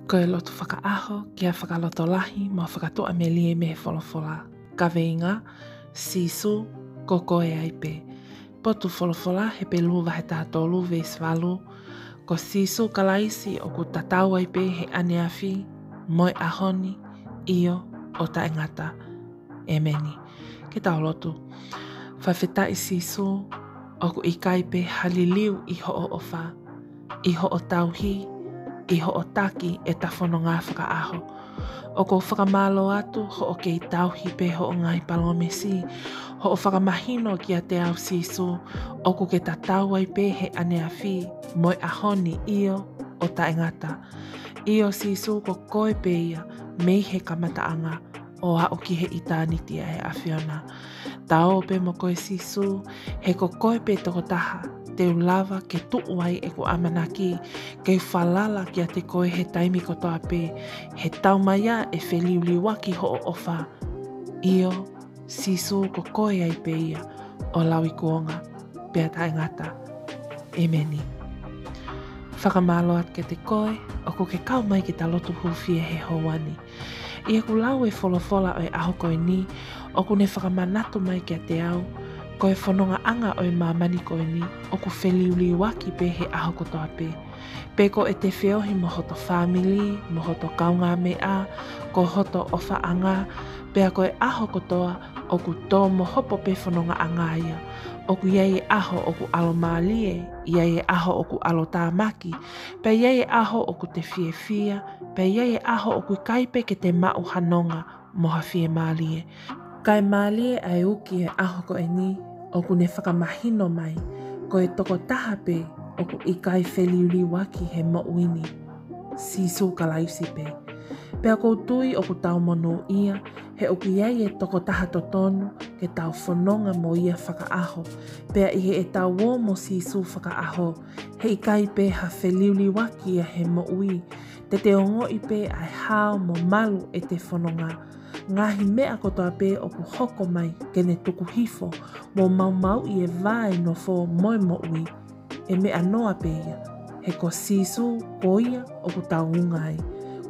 Ko e lotu whakaaho kia whakaloto lahi ma whakatoa me lie me he wholofola. Ka veinga, sisu, ko koe ai pe. Potu wholofola he pe luwa he tātolu ves walu. Ko sisu ka laisi o ku tatau ai pe he aneawhi, moi ahoni, io o ta engata. E meni. Ke tau lotu. Whawheta i sisu o ku ikai pe haliliu i ho o ofa. I ho o tauhi, i ho o taki e tawhono ngā whakaaho. O ko whakamalo atu ho o kei tauhi pe ho o ngai palomesi. Ho o whakamahino ki a te au sisu o ku ke tatau ai pe he aneawhi, moi ahoni io o ta engata. Io sisu ko koe pe ia mei he kamataanga o hao ki he itaniti a he awhiona. Tao pe mo koe sisu he ko koe pe toko taha. Te ulawa ke tuu ai e ko amanaki, ke whalala ki a te koe he taimi kotoa pe, he taumaya e wheliuliwaki ho o ofa. Io, sisu ko koe ai pe ia, o lawi kuonga, pe a taingata. E meni. Whakamalo at ke te koe, o ko ke kau mai ki ta lotu huwhia he houani. Ia ku lau e wholofola o e aho koe ni, o ku ne whakamanatu mai ki a te au, ko e whanonga anga o e mamani koe ni, o ku wheliuli waki pe he aho kotoa pe. Pe ko e te whiohi mo hoto whamili, mo hoto kaunga mea, ko hoto ofa anga, pe a ko e aho kotoa, o ku tō mo hopo pe whanonga anga ia. O ku iei e aho o ku alo maalie, iei e aho o ku alo tāmaki, pe iei e aho o ku te whiewhia, pe iei e aho o ku kaipe ke te mau hanonga mo ha whie maalie. Kai maalie ai uki e aho ko e ni, o ku ne whakamahino mai, ko e toko taha pe, o ku ikai wheliuri waki he mo'uini. Sisu ka laisi pe. Pea koutui o ku tau mono ia, he o ku iei e toko taha totonu, ke tau whanonga mo ia whakaaho, pea ihe e tau wō mo sisu whakaaho, he ikai pe ha wheliuri waki a he mo'ui, te ongo i pe ai hao mo malu e te whanonga. Ngahi mea kotoa pe o ku hoko mai ke ne tuku hifo mo mau i e vai no fo moi mo'ui. E mea noa pe ia, he ko sisu ko ia o ku taungai.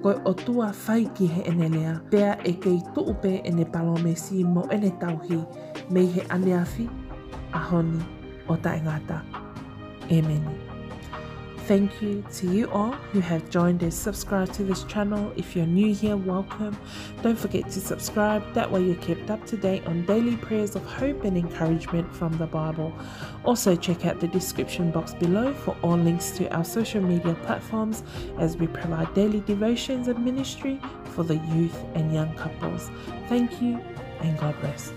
Ko o tua whai ki he enelea, pea e kei tuu pe ene palomesi mo ene tauhi, mei he aneawhi, ahoni o ta engata. E meni. Thank you to you all who have joined and subscribed to this channel. If you're new here, welcome. Don't forget to subscribe. That way you're kept up to date on daily prayers of hope and encouragement from the Bible. Also check out the description box below for all links to our social media platforms as we provide daily devotions and ministry for the youth and young couples. Thank you and God bless.